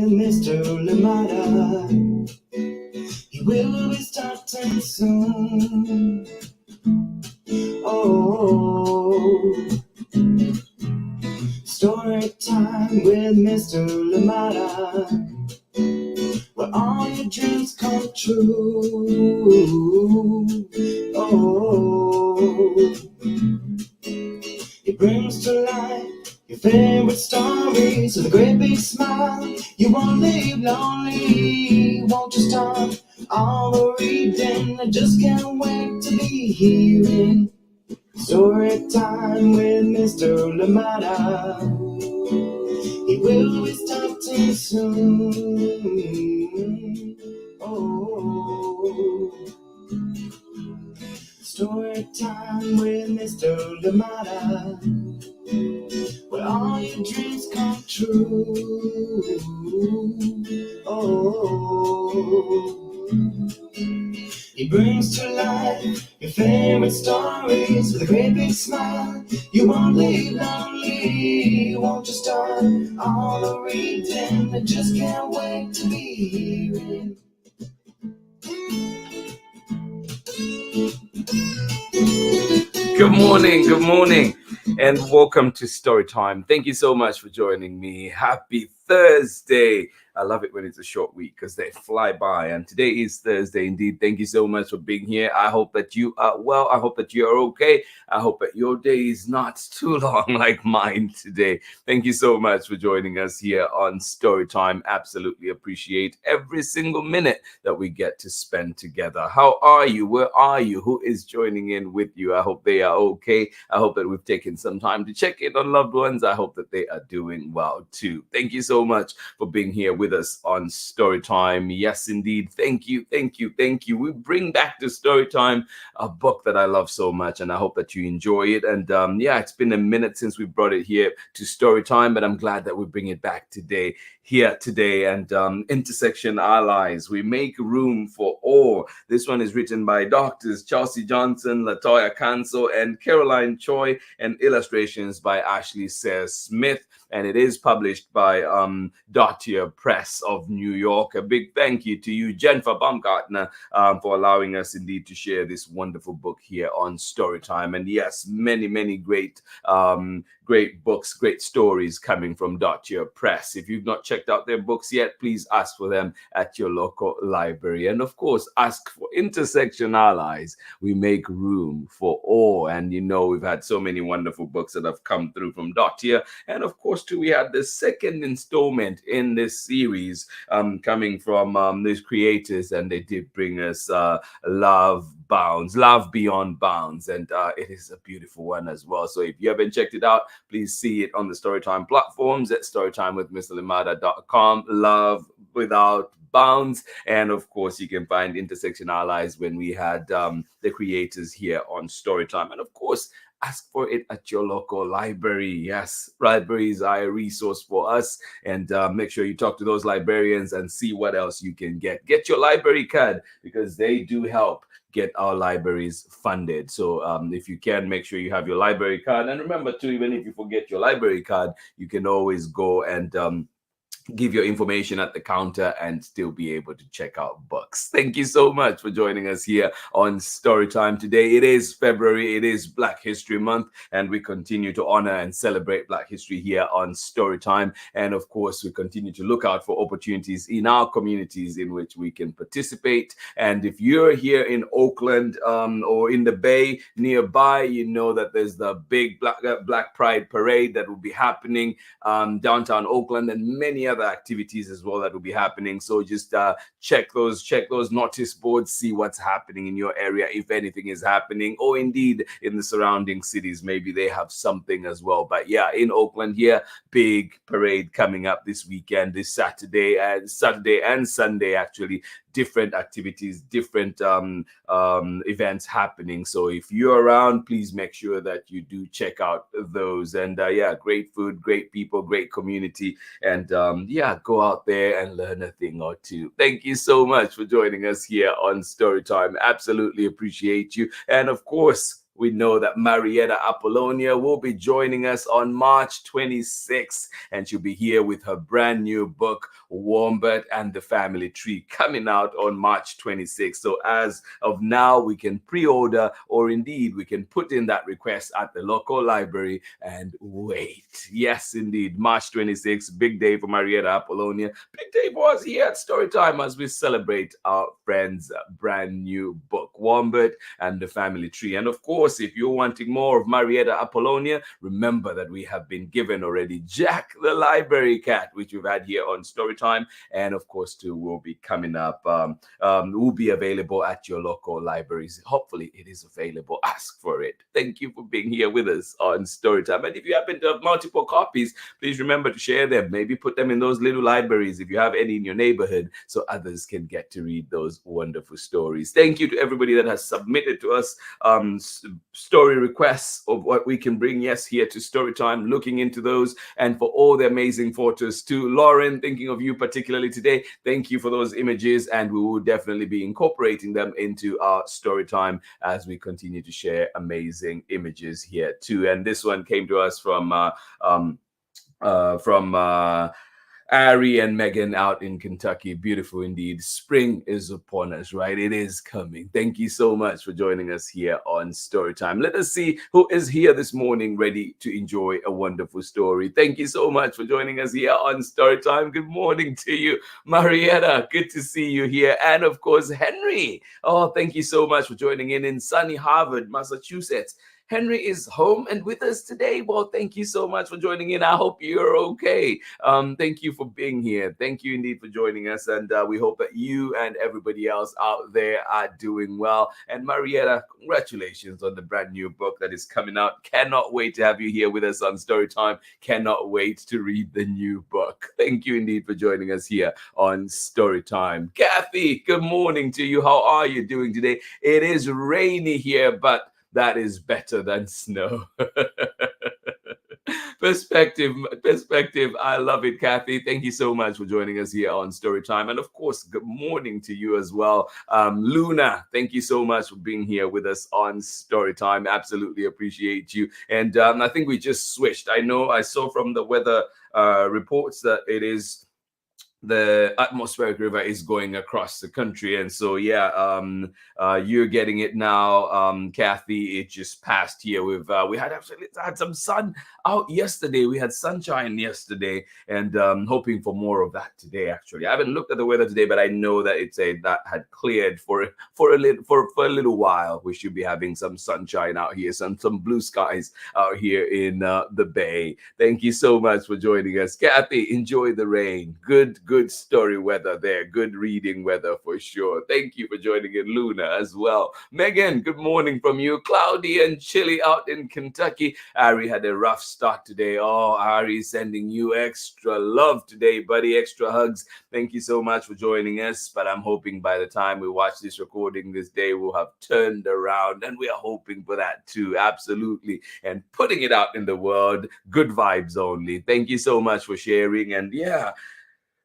Mr. Limata. He will be starting soon. Oh, story time with Mr. Limata, where all your dreams come true. Oh, he brings to life your favorite stories with a great big smile. You won't leave lonely, won't you start all the reading? I just can't wait to be hearing story time with Mr. Limata. He will be starting soon. Oh, story time with Mr. Limata, where all your dreams come true. Oh, he brings to life your favorite stories with a great big smile. You won't leave lonely, won't you start all the reading? I just can't wait to be hearing. Good morning, and welcome to Storytime. Thank you so much for joining me. Happy Thursday. I love it when it's a short week because they fly by, and today is Thursday indeed. Thank you so much for being here. I hope that you are well. I hope that you are okay. I hope that your day is not too long like mine today. Thank you so much for joining us here on Storytime. Absolutely appreciate every single minute that we get to spend together. How are you? Where are you? Who is joining in with you? I hope they are okay. I hope that we've taken some time to check in on loved ones. I hope that they are doing well too. Thank you so much for being here with us on Storytime. Yes, indeed. Thank you. We bring back to Storytime a book that I love so much, and I hope that you enjoy it. And it's been a minute since we brought it here to Storytime, but I'm glad that we bring it back today. And Intersection Allies, we make room for all. This one is written by Doctors Chelsea Johnson, Toya Council, and Carolyn Choi, and illustrations by Ashley Seil Smith. And it is published by DOTTIR Press of New York. A big thank you to you, Jennifer Baumgartner, for allowing us indeed to share this wonderful book here on Storytime. And yes, many great books, great stories coming from DOTTIR Press. If you've not checked out their books yet, please ask for them at your local library. And of course, ask for Intersection Allies. We make room for all. And you know, we've had so many wonderful books that have come through from DOTTIR. And of course, too, we had the second installment in this series coming from these creators, and they did bring us Love Beyond Bounds, and it is a beautiful one as well. So if you haven't checked it out, please see it on the Storytime platforms at storytimewithmrlimata.com. Love Without Bounds. And of course, you can find Intersection Allies when we had the creators here on Storytime. And of course, ask for it at your local library. Yes, libraries are a resource for us, and make sure you talk to those librarians and see what else you can get. Get your library card, because they do help get our libraries funded. So if you can, make sure you have your library card. And remember too, even if you forget your library card, you can always go and give your information at the counter and still be able to check out books. Thank you so much for joining us here on Storytime today. It is February, it is Black History Month, and we continue to honor and celebrate Black history here on Storytime. And of course, we continue to look out for opportunities in our communities in which we can participate. And if you're here in Oakland or in the Bay nearby, you know that there's the big Black Pride Parade that will be happening downtown Oakland, and many other activities as well that will be happening. So just check those notice boards, see what's happening in your area, if anything is happening, or indeed in the surrounding cities, maybe they have something as well. But yeah, in Oakland here, big parade coming up this weekend, this Saturday and Sunday, actually. Different activities, different events happening. So if you're around, please make sure that you do check out those. And great food, great people, great community. And go out there and learn a thing or two. Thank you so much for joining us here on Storytime. Absolutely appreciate you. And of course, we know that Marietta Apollonia will be joining us on March 26th, and she'll be here with her brand new book, Wombat and the Family Tree, coming out on March 26th. So as of now, we can pre-order, or indeed we can put in that request at the local library and wait. Yes, indeed, March 26th, big day for Marietta Apollonia, big day for us here at Storytime as we celebrate our friend's brand new book, Wombat and the Family Tree. And of course, if you're wanting more of Marietta Apollonia, remember that we have been given already Jack the Library Cat, which we've had here on Storytime, and of course too will be coming up, will be available at your local libraries. Hopefully it is available. Ask for it. Thank you for being here with us on Storytime. And if you happen to have multiple copies, please remember to share them. Maybe put them in those little libraries if you have any in your neighborhood, so others can get to read those wonderful stories. Thank you to everybody that has submitted to us story requests of what we can bring, yes, here to Storytime, looking into those, and for all the amazing photos. To Lauren, thinking of you particularly today, thank you for those images, and we will definitely be incorporating them into our Storytime as we continue to share amazing images here too. And this one came to us from Ari and Megan out in Kentucky. Beautiful indeed. Spring is upon us, right? It is coming. Thank you so much for joining us here on Storytime. Let us see who is here this morning ready to enjoy a wonderful story. Thank you so much for joining us here on Storytime. Good morning to you, Marietta. Good to see you here. And of course, Henry. Oh, thank you so much for joining in sunny Harvard, Massachusetts. Henry is home and with us today. Well, thank you so much for joining in. I hope you're okay. Thank you for being here. Thank you indeed for joining us. And we hope that you and everybody else out there are doing well. And Marietta, congratulations on the brand new book that is coming out. Cannot wait to have you here with us on Storytime. Cannot wait to read the new book. Thank you indeed for joining us here on Storytime. Kathy, good morning to you. How are you doing today? It is rainy here, but that is better than snow. Perspective. I love it, Kathy. Thank you so much for joining us here on Storytime. And of course, good morning to you as well. Luna, thank you so much for being here with us on Storytime. Absolutely appreciate you. And I think we just switched. I saw from the weather reports that it is the atmospheric river is going across the country, and so you're getting it now, Kathy. It just passed here. We had some sun out yesterday. We had sunshine yesterday, and hoping for more of that today. Actually, I haven't looked at the weather today, but I know that that had cleared for a little while. We should be having some sunshine out here, some blue skies out here in the Bay. Thank you so much for joining us, Kathy. Enjoy the rain. Good story weather there. Good reading weather for sure. Thank you for joining in, Luna, as well. Megan, good morning from you. Cloudy and chilly out in Kentucky. Ari had a rough start today. Oh, Ari, sending you extra love today, buddy. Extra hugs. Thank you so much for joining us. But I'm hoping by the time we watch this recording this day, we'll have turned around, and we are hoping for that too. Absolutely. And putting it out in the world. Good vibes only. Thank you so much for sharing. And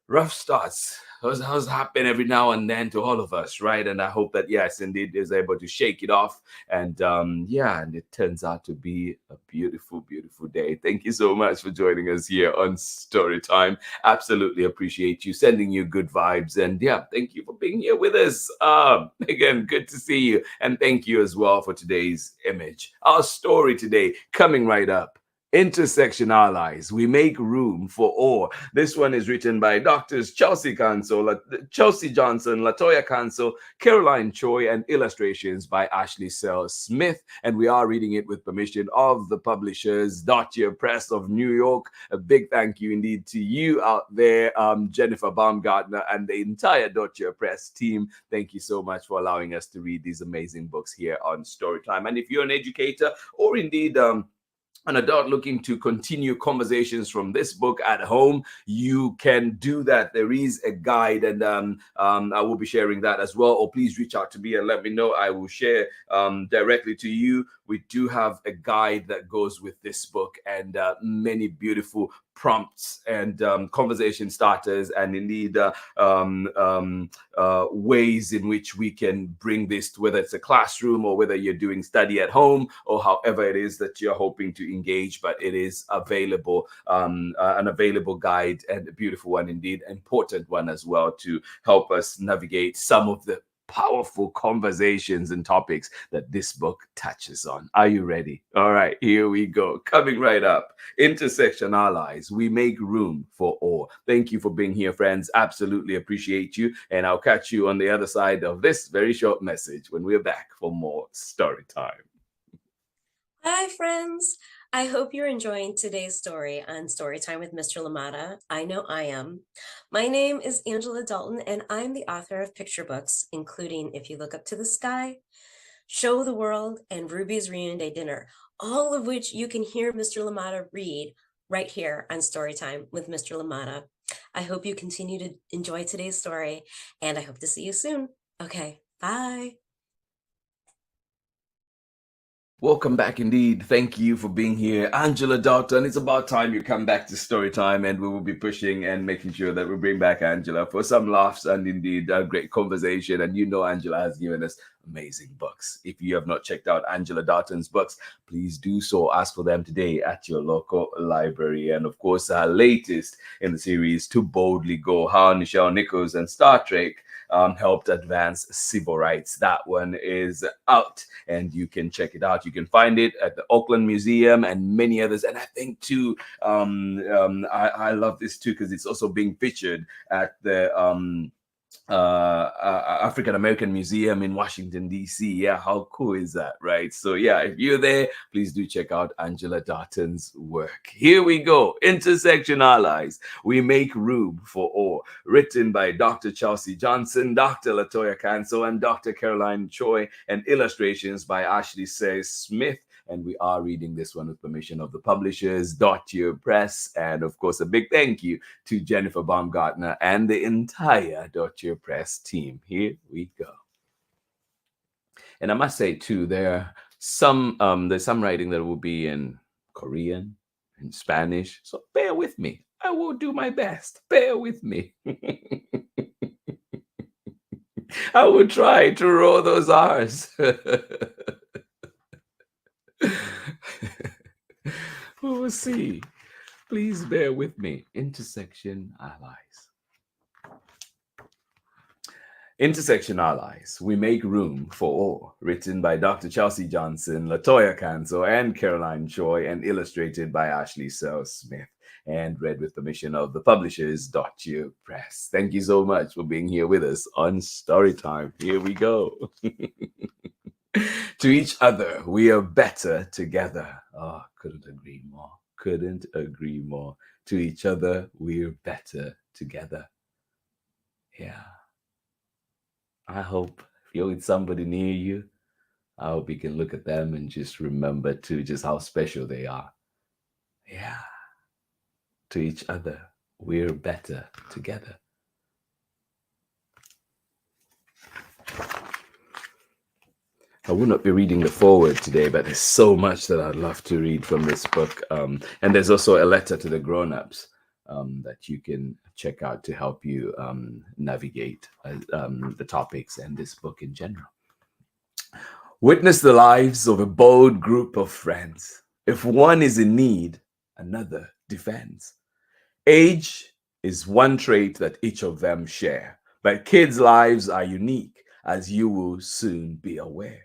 rough starts. Those happen every now and then to all of us, right? And I hope that, yes, indeed, is able to shake it off. And and it turns out to be a beautiful, beautiful day. Thank you so much for joining us here on Storytime. Absolutely appreciate you, sending you good vibes. And thank you for being here with us. Again, good to see you. And thank you as well for today's image. Our story today coming right up. Intersection Allies, we make room for all. This one is written by Doctors Chelsea Council, Chelsea Johnson, Toya Council, Carolyn Choi, and illustrations by Ashley Seil Smith. And we are reading it with permission of the publishers, DOTTIR Press of New York. A big thank you indeed to you out there, Jennifer Baumgartner, and the entire DOTTIR Press team. Thank you so much for allowing us to read these amazing books here on Storytime. And if you're an educator or indeed an adult looking to continue conversations from this book at home, you can do that. There is a guide, and I will be sharing that as well. Or please reach out to me and let me know. I will share directly to you we do have a guide that goes with this book, and many beautiful prompts and conversation starters, and indeed ways in which we can bring this to, whether it's a classroom or whether you're doing study at home or however it is that you're hoping to engage. But it is available, an available guide, and a beautiful one indeed, important one as well, to help us navigate some of the powerful conversations and topics that this book touches on. Are you ready? All right, here we go. Coming right up, Intersection Allies. We make room for all. Thank you for being here, friends. Absolutely appreciate you. And I'll catch you on the other side of this very short message when we're back for more story time. Hi, friends. I hope you're enjoying today's story on Storytime with Mr. Limata. I know I am. My name is Angela Dalton, and I'm the author of picture books, including If You Look Up to the Sky, Show the World, and Ruby's Reunion Day Dinner, all of which you can hear Mr. Limata read right here on Storytime with Mr. Limata. I hope you continue to enjoy today's story, and I hope to see you soon. Okay, bye. Welcome back indeed. Thank you for being here, Angela Dalton. It's about time you come back to Storytime, and we will be pushing and making sure that we bring back Angela for some laughs and indeed a great conversation. And you know Angela has given us amazing books. If you have not checked out Angela Dalton's books, please do so. Ask for them today at your local library. And of course, our latest in the series, To Boldly Go, How Nichelle Nichols and Star Trek helped advance civil rights. That one is out, and you can check it out. You can find it at the Auckland Museum and many others. And I think too, I love this too, because it's also being featured at the African American Museum in Washington DC. Yeah, how cool is that, right? So yeah, if you're there, please do check out Angela Dalton's work. Here we go. Intersection Allies. We make room for all. Written by Dr. Chelsea Johnson, Dr. Toya Council, and Dr. Carolyn Choi, and illustrations by Ashley Seil Smith. And we are reading this one with permission of the publishers, DOTTIR Press. And of course, a big thank you to Jennifer Baumgartner and the entire DOTTIR Press team. Here we go. And I must say too, there's some writing that will be in Korean and Spanish. So bear with me. I will do my best. Bear with me. I will try to roll those R's. We will see. Please bear with me. Intersection Allies. Intersection Allies. We make room for all. Written by Dr. Chelsea Johnson, Toya Council, and Carolyn Choi, and illustrated by Ashley Seil Smith, and read with permission of the publishers, DOTTIR Press. Thank you so much for being here with us on Storytime. Here we go. To each other, we are better together. Oh, couldn't agree more. Couldn't agree more. To each other, we're better together. Yeah. I hope if you're with somebody near you, I hope you can look at them and just remember too just how special they are. Yeah. To each other, we're better together. I will not be reading the foreword today, but there's so much that I'd love to read from this book. And there's also a letter to the grown-ups that you can check out to help you navigate the topics and this book in general. Witness the lives of a bold group of friends. If one is in need, another defends. Age is one trait that each of them share, but kids' lives are unique, as you will soon be aware.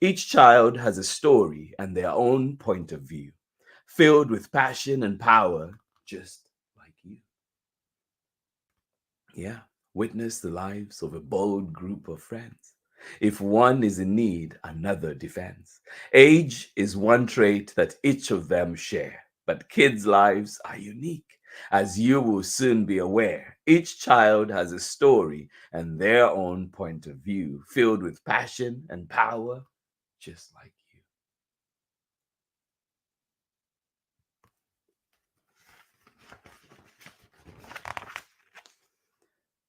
Each child has a story and their own point of view, filled with passion and power, just like you. Yeah, witness the lives of a bold group of friends. If one is in need, another defends. Age is one trait that each of them share, but kids' lives are unique, as you will soon be aware. Each child has a story and their own point of view, filled with passion and power, just like you.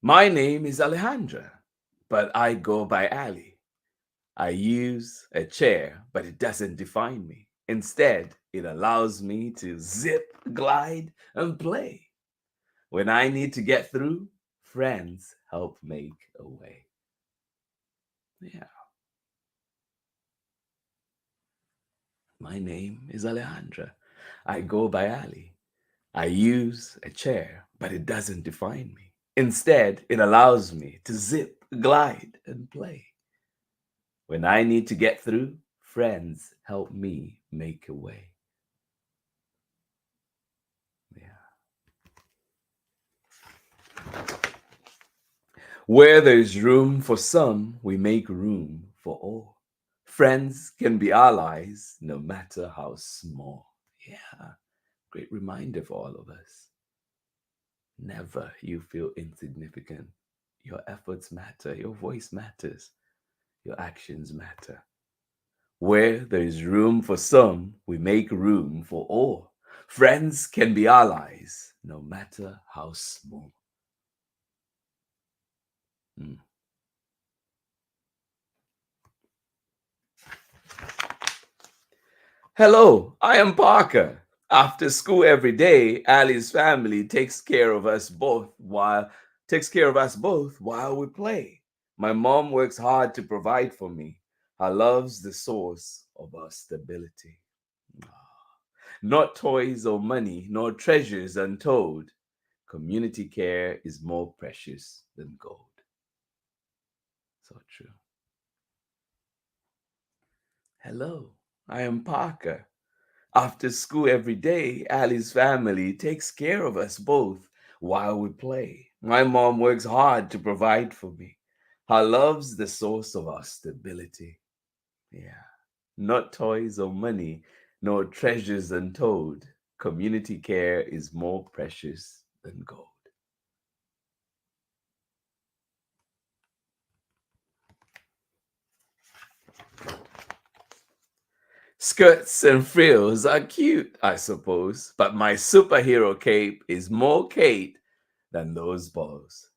My name is Alejandra, but I go by Ali. I use a chair, but it doesn't define me. Instead, it allows me to zip, glide, and play. When I need to get through, friends help make a way. Yeah. My name is Alejandra. I go by Ali. I use a chair, but it doesn't define me. Instead, it allows me to zip, glide, and play. When I need to get through, friends help me make a way. Yeah. Where there's room for some, we make room for all. Friends can be allies no matter how small. Yeah, great reminder for all of us. Never you feel insignificant. Your efforts matter, your voice matters, your actions matter. Where there is room for some, we make room for all. Friends can be allies no matter how small. Mm. Hello, I am Parker. After school every day, Ali's family takes care of us both while we play. My mom works hard to provide for me. Her love's the source of our stability. Not toys or money, nor treasures untold. Community care is more precious than gold. So true. Hello, I am Parker. After school every day, Ali's family takes care of us both while we play. My mom works hard to provide for me. Her love's the source of our stability. Yeah. Not toys or money, nor treasures untold. Community care is more precious than gold. Skirts and frills are cute, I suppose, but my superhero cape is more Kate than those bows.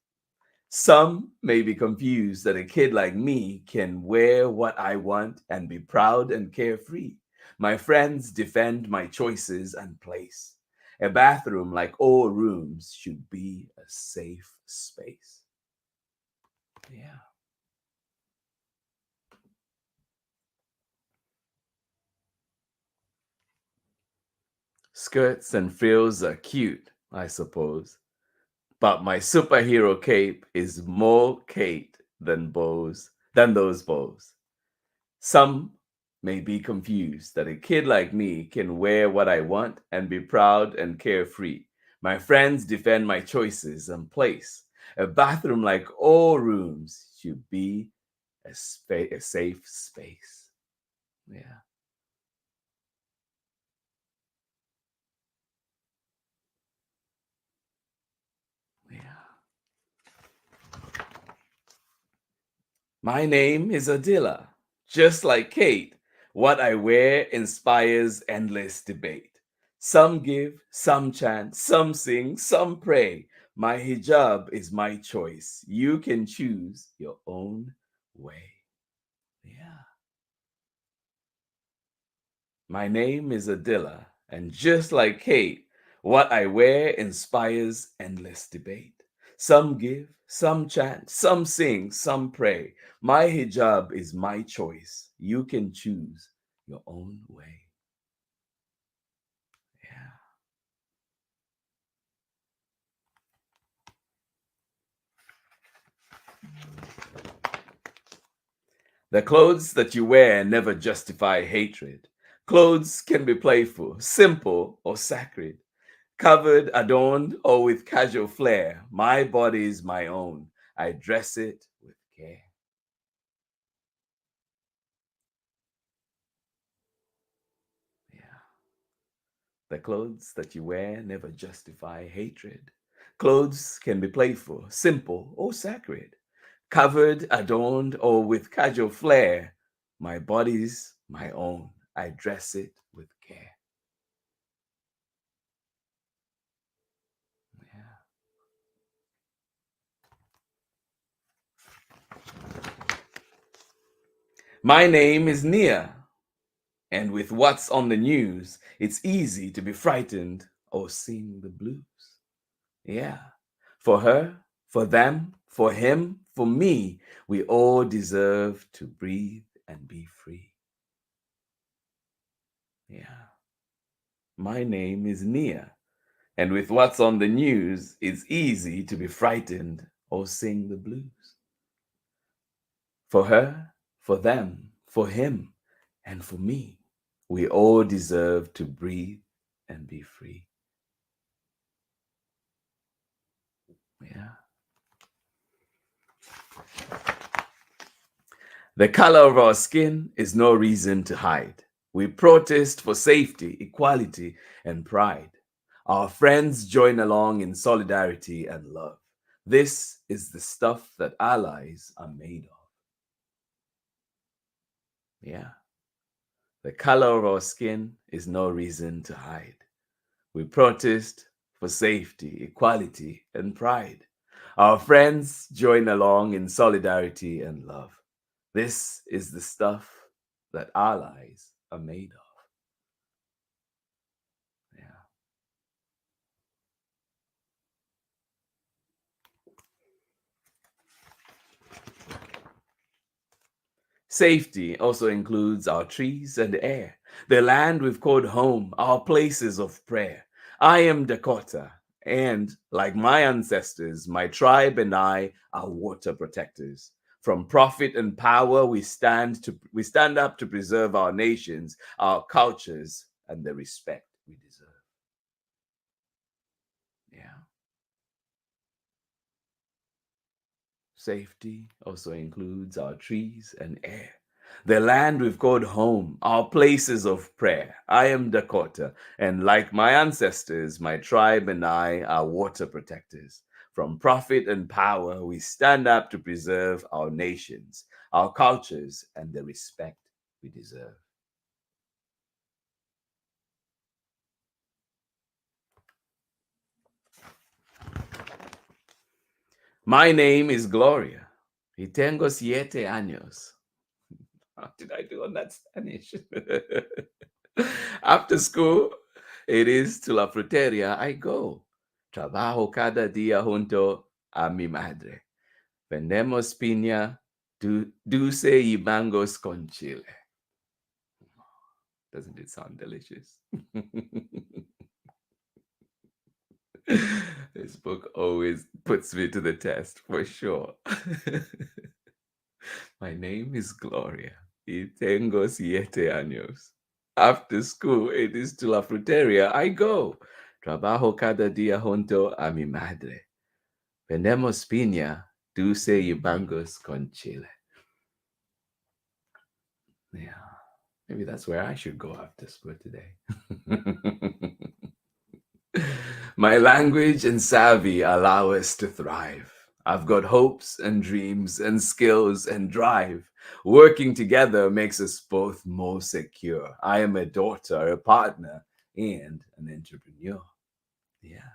Some may be confused that a kid like me can wear what I want and be proud and carefree. My friends defend my choices and place. A bathroom, like all rooms, should be a safe space. Yeah. Skirts and frills are cute, I suppose, but my superhero cape is more Kate than those bows. Some may be confused that a kid like me can wear what I want and be proud and carefree. My friends defend my choices and place. A bathroom, like all rooms, should be a safe space. Yeah. Yeah. My name is Adila. Just like Kate, what I wear inspires endless debate. Some give, some chant, some sing, some pray. My hijab is my choice. You can choose your own way. Yeah. My name is Adila, and just like Kate, what I wear inspires endless debate. Some give, some chant, some sing, some pray. My hijab is my choice. You can choose your own way. Yeah. The clothes that you wear never justify hatred. Clothes can be playful, simple, or sacred. Covered, adorned, or with casual flair, my body is my own. I dress it with care. Yeah. The clothes that you wear never justify hatred. Clothes can be playful, simple, or sacred. Covered, adorned, or with casual flair, my body's my own. I dress it with care. Yeah. My name is Nia, and with what's on the news, it's easy to be frightened or sing the blues. Yeah, for her, for them, for him, for me, we all deserve to breathe and be free. Yeah, my name is Nia, and with what's on the news, it's easy to be frightened or sing the blues. For her, for them, for him, and for me, we all deserve to breathe and be free. Yeah. The color of our skin is no reason to hide. We protest for safety, equality, and pride. Our friends join along in solidarity and love. This is the stuff that allies are made of. Yeah. The color of our skin is no reason to hide. We protest for safety, equality, and pride. Our friends join along in solidarity and love. This is the stuff that allies are made of. Yeah. Safety also includes our trees and air, the land we've called home, our places of prayer. I am Dakota, and like my ancestors, my tribe and I are water protectors. From profit and power, we stand up to preserve our nations, our cultures, and the respect we deserve. Yeah. Safety also includes our trees and air, the land we've called home, our places of prayer. I am Dakota, and like my ancestors, my tribe and I are water protectors. From profit and power, we stand up to preserve our nations, our cultures, and the respect we deserve. My name is Gloria. Y tengo 7 años. How did I do on that Spanish? After school, it is to la fruteria I go. Trabajo cada día junto a mi madre. Vendemos piña, dulce y mangos con chile. Doesn't it sound delicious? This book always puts me to the test, for sure. My name is Gloria y tengo 7 años. After school, it is to la fruteria I go. Trabajo cada día junto a mi madre. Vendemos piña, dulce y mangos con chile. Yeah, maybe that's where I should go after school today. My language and savvy allow us to thrive. I've got hopes and dreams and skills and drive. Working together makes us both more secure. I am a daughter, a partner, and an entrepreneur. Yeah.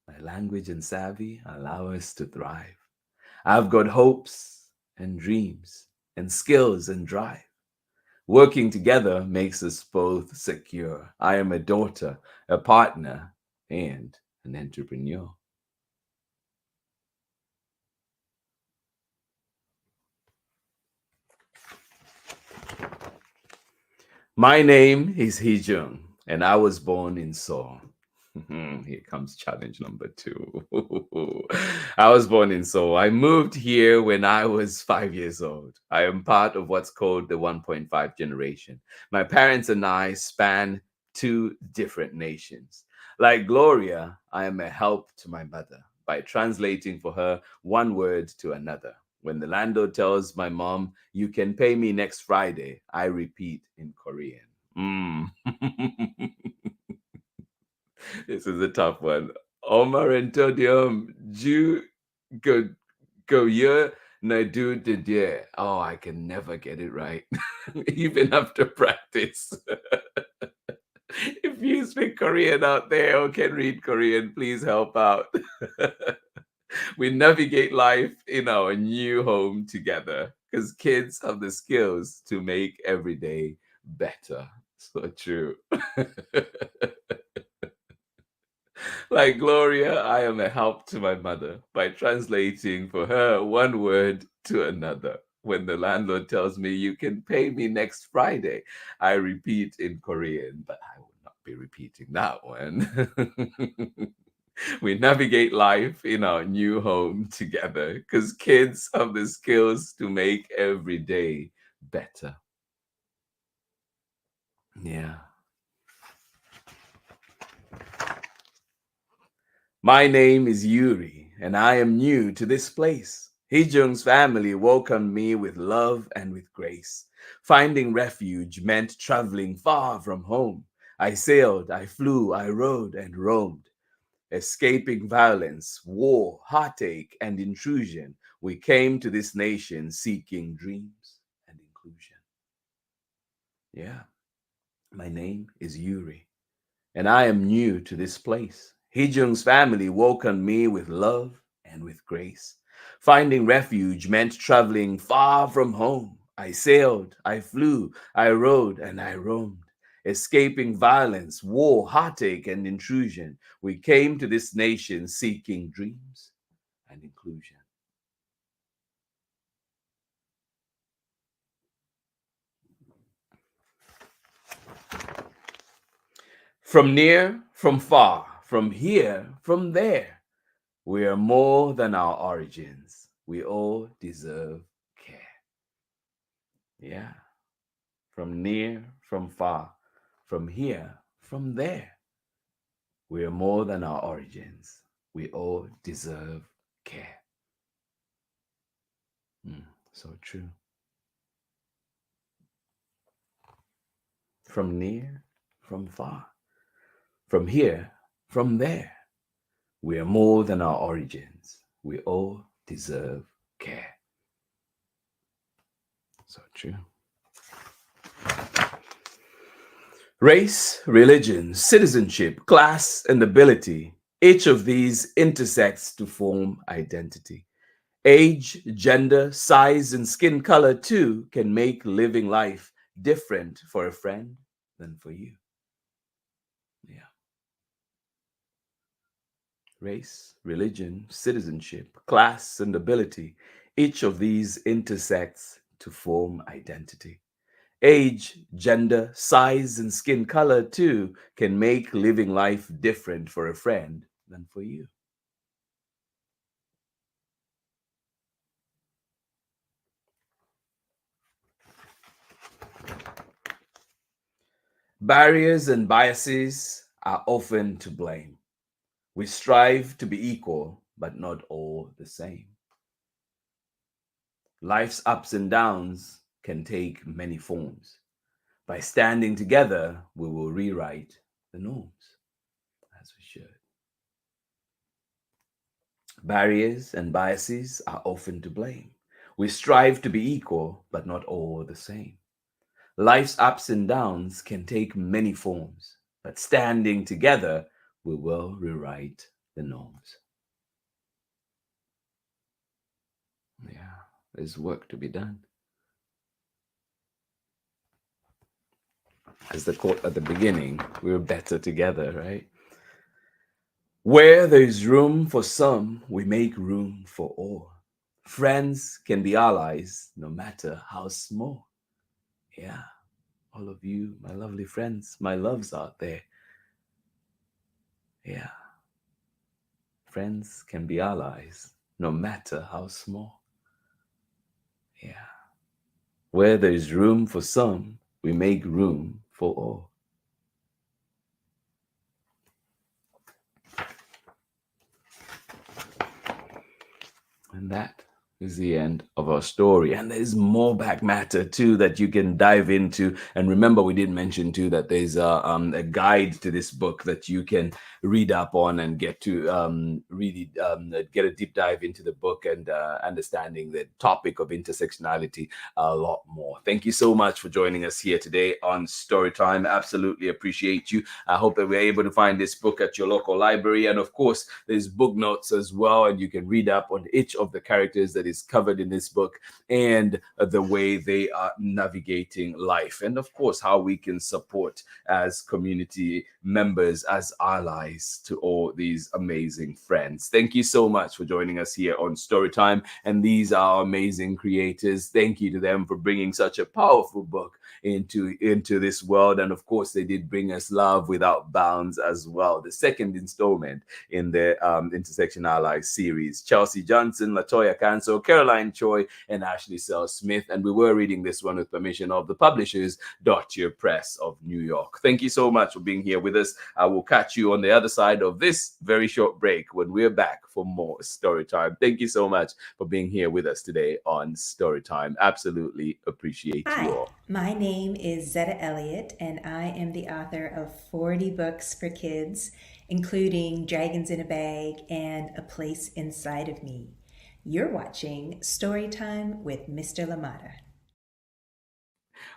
My language and savvy allow us to thrive. I've got hopes and dreams and skills and drive. Working together makes us both secure. I am a daughter, a partner, and an entrepreneur. My name is Hee-jung, and I was born in Seoul. Here comes challenge number 2. I was born in Seoul. I moved here when I was 5 years old. I am part of what's called the 1.5 generation. My parents and I span 2 different nations. Like Gloria, I am a help to my mother by translating for her one word to another. When the landlord tells my mom, "You can pay me next Friday," I repeat in Korean. This is a tough one. Omar and Todium, Ju go na do de. Oh, I can never get it right, even after practice. If you speak Korean out there or can read Korean, please help out. We navigate life in our new home together. because kids have the skills to make every day better. So true. Like Gloria, I am a help to my mother by translating for her one word to another. When the landlord tells me you can pay me next Friday, I repeat in Korean, but I will not be repeating that one. We navigate life in our new home together because kids have the skills to make every day better. Yeah. My name is Yuri, and I am new to this place. Hee-jung's family welcomed me with love and with grace. Finding refuge meant traveling far from home. I sailed, I flew, I rode and roamed. Escaping violence, war, heartache, and intrusion, we came to this nation seeking dreams and inclusion. Yeah, my name is Yuri, and I am new to this place. Hee-jung's family welcomed me with love and with grace. Finding refuge meant traveling far from home. I sailed, I flew, I rode, and I roamed. Escaping violence, war, heartache, and intrusion, we came to this nation seeking dreams and inclusion. From near, from far, from here, from there, we are more than our origins. We all deserve care. Yeah. From near, from far, from here, from there. We are more than our origins. We all deserve care. So true. From near, from far, from here, from there. We are more than our origins. We all deserve care. So true. Race, religion, citizenship, class, and ability. Each of these intersects to form identity. Age, gender, size, and skin color too can make living life different for a friend than for you. Yeah. Race, religion, citizenship, class, and ability. Each of these intersects to form identity. Age, gender, size, and skin color too can make living life different for a friend than for you. Barriers and biases are often to blame. We strive to be equal, but not all the same. Life's ups and downs can take many forms. By standing together, we will rewrite the norms, as we should. Barriers and biases are often to blame. We strive to be equal, but not all the same. Life's ups and downs can take many forms, but standing together, we will rewrite the norms. Yeah, there's work to be done. As the quote at the beginning, we're better together, right? Where there is room for some, we make room for all. Friends can be allies no matter how small. Yeah, all of you, my lovely friends, my loves out there. Yeah, friends can be allies no matter how small. Yeah, where there is room for some, we make room for all. And that is the end of our story. And there's more back matter too that you can dive into. And remember, we did mention too that there's a guide to this book that you can read up on and get to really get a deep dive into the book and understanding the topic of intersectionality a lot more. Thank you so much for joining us here today on Storytime. Absolutely appreciate you. I hope that we're able to find this book at your local library. And of course, there's book notes as well, and you can read up on each of the characters that is is covered in this book, and the way they are navigating life, and of course how we can support as community members, as allies to all these amazing friends. Thank you so much for joining us here on Storytime, and these are amazing creators. Thank you to them for bringing such a powerful book into this world. And of course they did bring us Love Without Bounds as well, the second installment in the Intersection Allies series. Chelsea Johnson, Toya Council, Carolyn Choi, and Ashley Seil Smith. And we were reading this one with permission of the publishers, DOTTIR Press of New York. Thank you so much for being here with us. I will catch you on the other side of this very short break when we're back for more Storytime. Thank you so much for being here with us today on Storytime. Absolutely appreciate you all. My name is Zetta Elliott, and I am the author of 40 books for kids, including Dragons in a Bag and A Place Inside of Me. You're watching Storytime with Mr. Limata.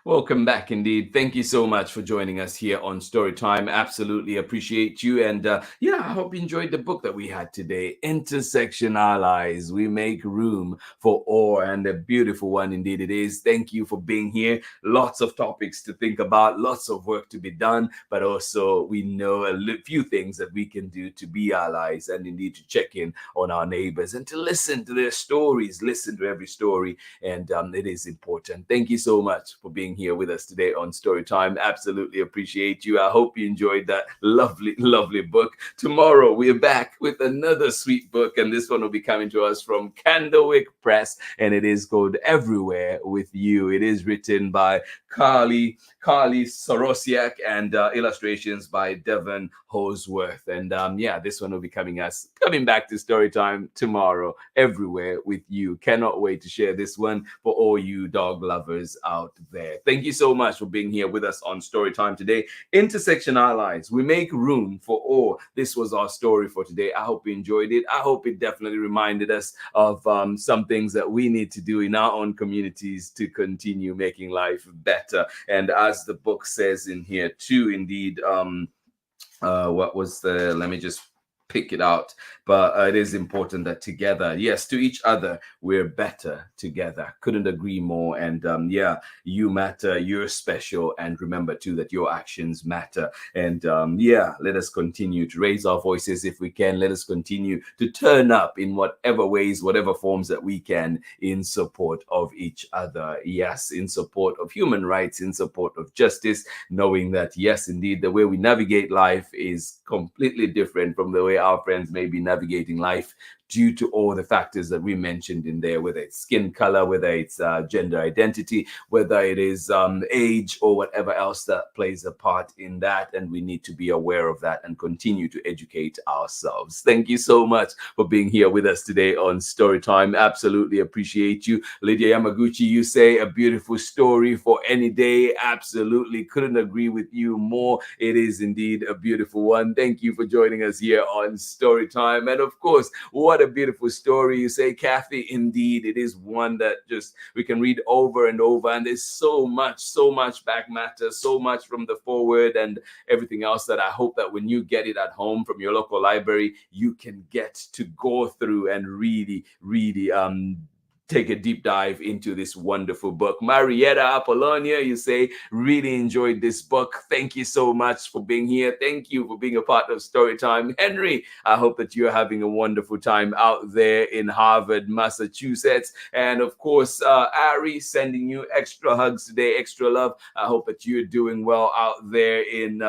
Welcome back indeed. Thank you so much for joining us here on Storytime. Absolutely appreciate you. And I hope you enjoyed the book that we had today, Intersection Allies. We make room for all, and a beautiful one indeed it is. Thank you for being here. Lots of topics to think about, lots of work to be done, but also we know a few things that we can do to be allies, and indeed to check in on our neighbors and to listen to their stories, listen to every story. And it is important. Thank you so much for being here with us today on Storytime. Absolutely appreciate you. I hope you enjoyed that lovely book. Tomorrow we're back with another sweet book, and this one will be coming to us from Candlewick Press, and it is called Everywhere with You. It is written by Carly Sorosiak and illustrations by Devon Holsworth. And this one will be coming back to Storytime tomorrow. Everywhere with You. Cannot wait to share this one for all you dog lovers out there. Thank you so much for being here with us on Storytime today. Intersection Allies, we make room for all. This was our story for today. I hope you enjoyed it. I hope it definitely reminded us of some things that we need to do in our own communities to continue making life better. And as the book says in here too, indeed, let me just pick it out. But it is important that together, yes, to each other, we're better together. Couldn't agree more. And you matter, you're special. And remember too that your actions matter. And let us continue to raise our voices if we can. Let us continue to turn up in whatever ways, whatever forms that we can, in support of each other. Yes, in support of human rights, in support of justice, knowing that, yes, indeed, the way we navigate life is completely different from the way our friends may be navigating life, due to all the factors that we mentioned in there, whether it's skin color, whether it's gender identity, whether it is age, or whatever else that plays a part in that. And we need to be aware of that and continue to educate ourselves. Thank you so much for being here with us today on Storytime. Absolutely appreciate you. Lydia Yamaguchi, you say a beautiful story for any day. Absolutely couldn't agree with you more. It is indeed a beautiful one. Thank you for joining us here on Storytime. And of course, what a beautiful story, you say, Kathy. Indeed, it is one that just we can read over and over, and there's so much back matter, so much from the forward and everything else that I hope that when you get it at home from your local library, you can get to go through and really take a deep dive into this wonderful book. Marietta Apollonia, you say, really enjoyed this book. Thank you so much for being here. Thank you for being a part of Storytime. Henry, I hope that you're having a wonderful time out there in Harvard, Massachusetts. And of course, Ari, sending you extra hugs today, extra love. I hope that you're doing well out there in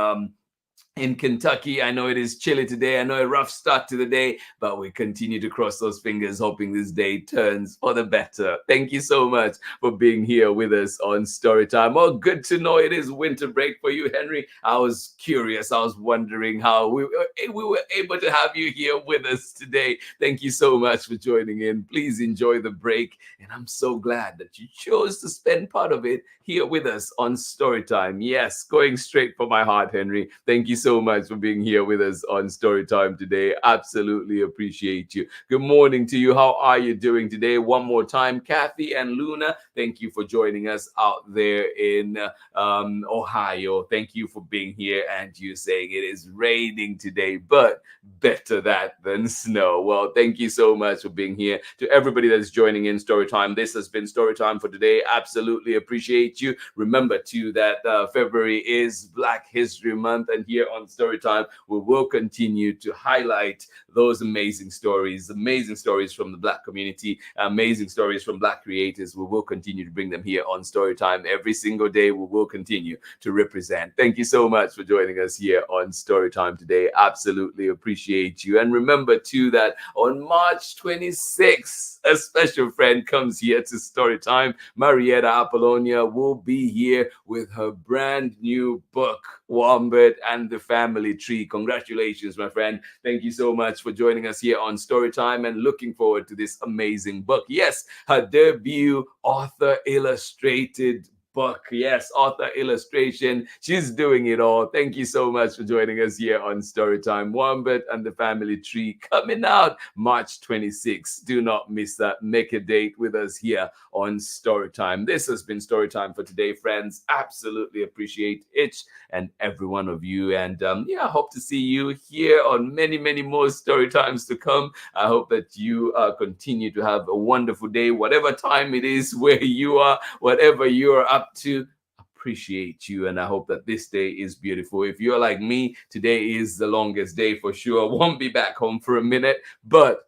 Kentucky. I know it is chilly today. I know a rough start to the day, but we continue to cross those fingers, hoping this day turns for the better. Thank you so much for being here with us on Storytime. Oh, good to know it is winter break for you, Henry. I was curious. I was wondering how we were able to have you here with us today. Thank you so much for joining in. Please enjoy the break. And I'm so glad that you chose to spend part of it here with us on Storytime. Yes, going straight for my heart, Henry. Thank you so so much for being here with us on Storytime today. Absolutely appreciate you. Good morning to you. How are you doing today? One more time, Kathy and Luna, thank you for joining us out there in Ohio. Thank you for being here, and you saying it is raining today, but better that than snow. Well, thank you so much for being here. To everybody that's joining in Storytime, this has been Storytime for today. Absolutely appreciate you. Remember too that February is Black History Month, and here on Storytime we will continue to highlight those amazing stories from the Black community, amazing stories from Black creators. We will continue to bring them here on Storytime every single day. We will continue to represent. Thank you so much for joining us here on Storytime today. Absolutely appreciate you. And remember too that on March 26th, a special friend comes here to Storytime. Marietta Apollonia will be here with her brand new book, Wombat and the Family Tree. Congratulations, my friend. Thank you so much for joining us here on Storytime, and looking forward to this amazing book. Yes, her debut author illustrated book. Yes, author, illustration. She's doing it all. Thank you so much for joining us here on Storytime. Wombat and the Family Tree coming out March 26th. Do not miss that. Make a date with us here on Storytime. This has been Storytime for today, friends. Absolutely appreciate each and every one of you. And I hope to see you here on many, many more Storytimes to come. I hope that you continue to have a wonderful day, whatever time it is where you are, whatever you're up to. Appreciate you, and I hope that this day is beautiful. If you're like me, today is the longest day for sure. Won't be back home for a minute, but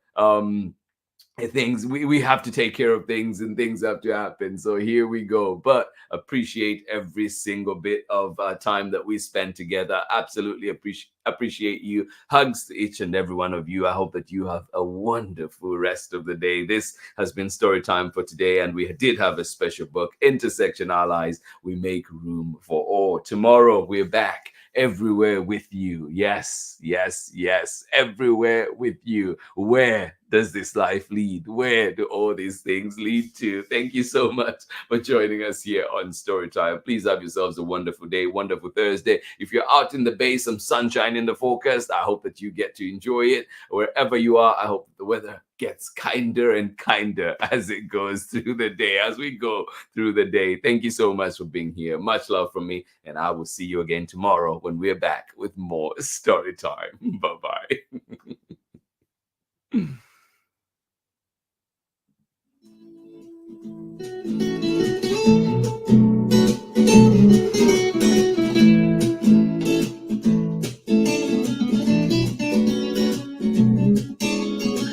things we have to take care of things, and things have to happen, so here we go. But appreciate every single bit of time that we spend together. Absolutely appreciate you. Hugs to each and every one of you. I hope that you have a wonderful rest of the day. This has been Storytime for today, and we did have a special book, Intersection Allies, We Make Room for All. Tomorrow we're back, everywhere with you. Yes, yes, yes, everywhere with you. Where does this life lead? Where do all these things lead to? Thank you so much for joining us here on Storytime. Please have yourselves a wonderful day, wonderful Thursday. If you're out in the bay, some sunshine in the forecast, I hope that you get to enjoy it. Wherever you are, I hope the weather gets kinder and kinder as it goes through the day, as we go through the day. Thank you so much for being here. Much love from me, and I will see you again tomorrow when we're back with more Storytime. Bye-bye.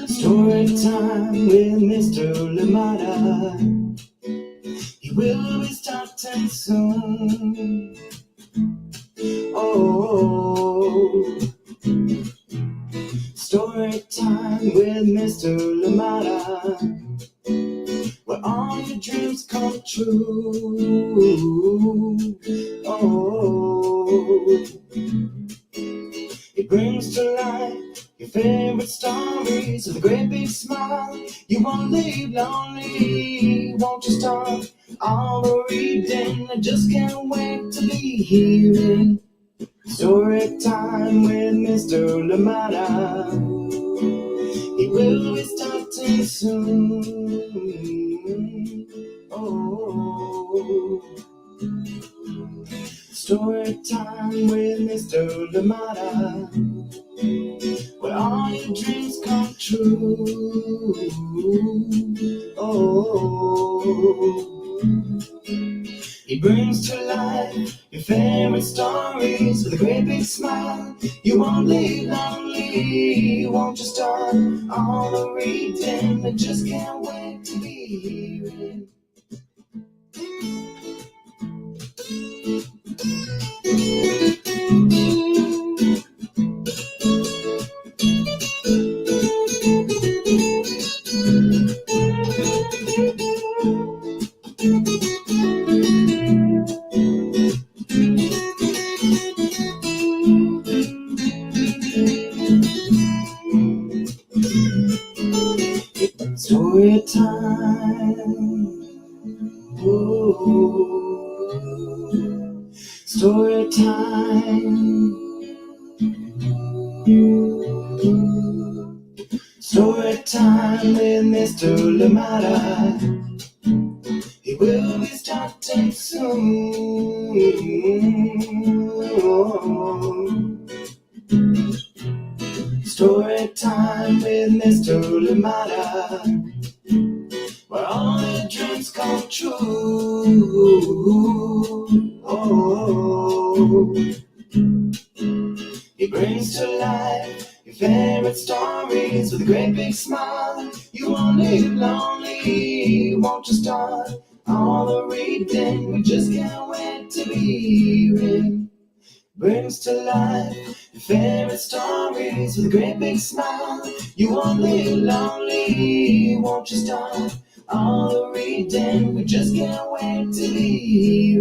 Storytime with Mr. Limata. He will be starting soon. Oh, Storytime with Mr. Limata, where all your dreams come true. Oh, it brings to life your favorite stories with a great big smile. You won't leave lonely, won't you start all the reading? I just can't wait to be hearing Storytime with Mr. Limata. He will be starting soon. Oh, Storytime with Mr. Limata, where all your dreams come true. Oh, he brings to life your favorite stories with a great big smile. You won't leave lonely, won't you start all the reading? I just can't wait to be hearing. Story time, ooh. Story time, Story time with Mr. Limata. He will be starting soon. Story time with Mr. Limata, where all your dreams come true. Oh, he brings to life your favorite stories with a great big smile. You won't live lonely, won't you start all the reading? We just can't wait to be in. Brings to life your favorite stories with a great big smile. You won't live lonely, won't you start all the reading? We just can't wait to be